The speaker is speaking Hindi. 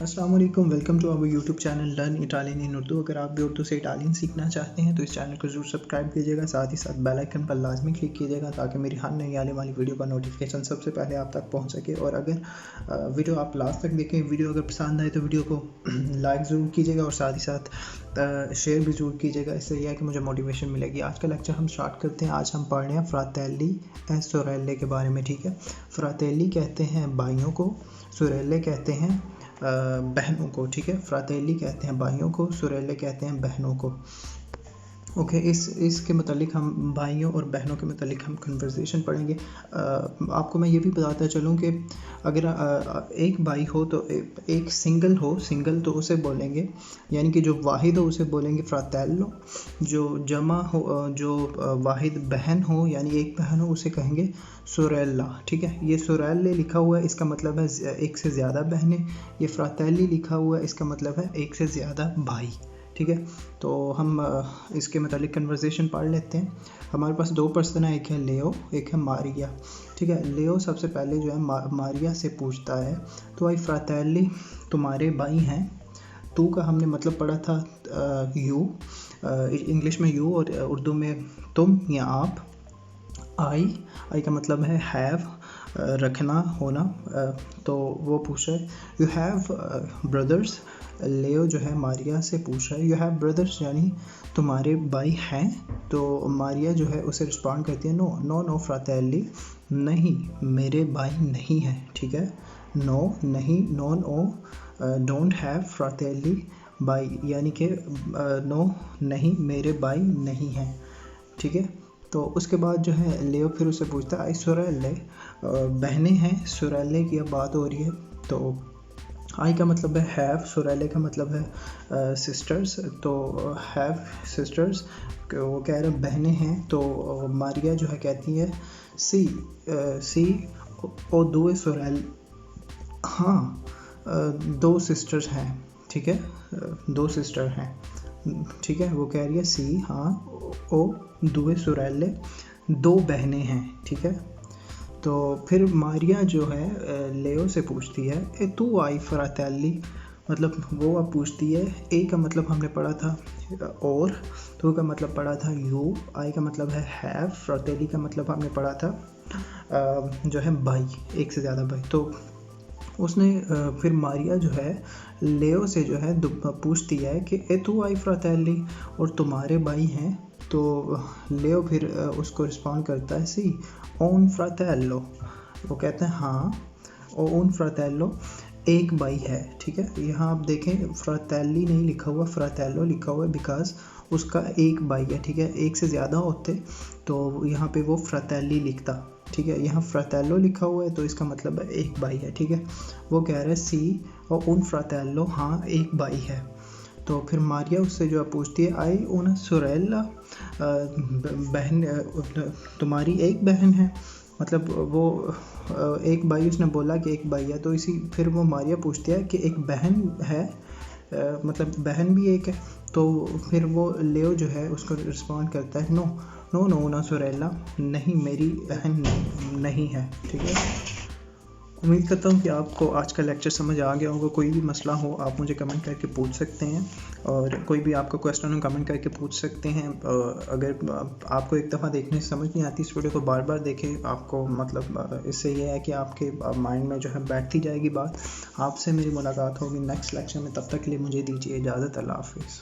अस्सलाम वालेकुम, welcome to our YouTube channel learn Italian in Urdu. अगर आप भी उर्दू से इटालियन सीखना चाहते हैं तो इस चैनल को ज़रूर सब्सक्राइब कीजिएगा, साथ ही साथ बेल आइकन पर लाजमी क्लिक कीजिएगा ताकि मेरी हर नई आने वाली वीडियो का नोटिफिकेशन सबसे पहले आप तक पहुंच सके। और अगर वीडियो आप लास्ट तक देखें, वीडियो अगर पसंद आए तो वीडियो को लाइक ज़रूर कीजिएगा और साथ ही साथ शेयर भी ज़रूर कीजिएगा। इससे यह है कि मुझे मोटिवेशन मिलेगी। आज का लेक्चर हम स्टार्ट करते हैं। आज हम पढ़ रहे हैं फ्रातेली ए सोरेले के बारे में, ठीक है। फ्रातेली कहते हैं भाइयों को, सोरेले कहते हैं बहनों को, ठीक है। फ्रातेली कहते हैं भाइयों को, सोरेले कहते हैं बहनों को। ओके, इसके मतलब हम भाइयों और बहनों के मतलब हम कन्वर्सेशन पढ़ेंगे। आपको मैं ये भी बताता चलूँ कि अगर एक भाई हो तो एक सिंगल तो उसे बोलेंगे, यानी कि जो वाहिद हो उसे बोलेंगे फ्रातेलो। जो जमा हो, जो वाहिद बहन हो यानी एक बहन हो उसे कहेंगे सोरेला, ठीक है। ये सोरेले लिखा हुआ है, इसका मतलब है एक से ज़्यादा बहनें। ये फ्रातेली लिखा हुआ है, इसका मतलब है एक से ज़्यादा भाई, ठीक है। तो हम इसके मतलब कन्वर्सेशन पढ़ लेते हैं। हमारे पास दो पर्सन है, एक है लेओ, एक है मारिया, ठीक है। लेओ सबसे पहले जो है मारिया से पूछता है, तो आई फ्रातेली तुम्हारे भाई हैं। तू का हमने मतलब पढ़ा था यू, इंग्लिश में यू और उर्दू में तुम या आप। आई का मतलब है हैव, रखना, होना। तो वो पूछ रहा है यू हैव ब्रदर्स। लेओ जो है मारिया से पूछ रहा है यू हैव ब्रदर्स, यानी तुम्हारे भाई हैं। तो मारिया जो है उसे रिस्पॉन्ड करती है नो फ्रातेली, नहीं मेरे भाई नहीं हैं, ठीक है। नो नहीं, नो डोंट हैव फ्रातेली भाई, यानी कि नो नहीं मेरे भाई नहीं हैं, ठीक है। तो उसके बाद जो है लेओ फिर उसे पूछता है आई सोरेले, बहनें हैं। सोरेले की अब बात हो रही है। तो आई का मतलब है हैव, सोरेले का मतलब है सिस्टर्स। तो हैव सिस्टर्स, वो कह रहे हैं बहनें हैं। तो मारिया जो है कहती है सी ओ दो सोरेल, हाँ दो सिस्टर्स हैं, ठीक है, दो सिस्टर हैं, ठीक है। वो कह रही है सी, हाँ ओ दुए सोरेले, दो बहनें हैं, ठीक है। तो फिर मारिया जो है लेओ से पूछती है ए तू आई फ्रातेली, मतलब वो अब पूछती है। ए का मतलब हमने पढ़ा था और, तो का मतलब पढ़ा था यू, आई का मतलब है हैव, फ्रातेली का मतलब हमने पढ़ा था जो है भाई, एक से ज़्यादा भाई। तो उसने फिर मारिया जो है लेओ से जो है पूछती है कि ए तू आई फ्रातेली, और तुम्हारे भाई हैं। तो लेओ फिर उसको रिस्पॉन्ड करता है सी ओन फ्रातेलो, वो कहते हैं हाँ ओन फ्रातेलो, एक भाई है, ठीक है। यहाँ आप देखें फ्रातेली नहीं लिखा हुआ, फ्रातेलो लिखा हुआ है, बिकॉज उसका एक भाई है, ठीक है। एक से ज़्यादा होते तो यहाँ पे वो फ्रातेली लिखता, ठीक है। यहाँ फ्रातेलो लिखा हुआ है तो इसका मतलब है एक भाई है, ठीक है। वो कह रहे हैं सी और उन फ्रातेलो, हाँ एक भाई है। तो फिर मारिया उससे जो पूछती है आई उन सोरेला, बहन तुम्हारी एक बहन है, मतलब वो एक भाई, उसने बोला कि एक भाई है। तो इसी फिर वो मारिया पूछती है कि एक बहन है, मतलब बहन भी एक है। तो फिर वो लेओ जो है उसको रिस्पॉन्ड करता है नो सोरेला, नहीं मेरी बहन नहीं है, ठीक है। उम्मीद करता हूँ कि आपको आज का लेक्चर समझ आ गया होगा। कोई भी मसला हो आप मुझे कमेंट करके पूछ सकते हैं, और कोई भी आपका क्वेश्चन हो कमेंट करके पूछ सकते हैं। अगर आपको एक दफ़ा देखने से समझ नहीं आती, इस वीडियो को बार बार देखें। आपको मतलब इससे ये है कि आपके माइंड में जो है बैठती जाएगी बात। आपसे मेरी मुलाकात होगी नेक्स्ट लेक्चर में, तब तक के लिए मुझे दीजिए इजाज़त। अल्लाह हाफिज़।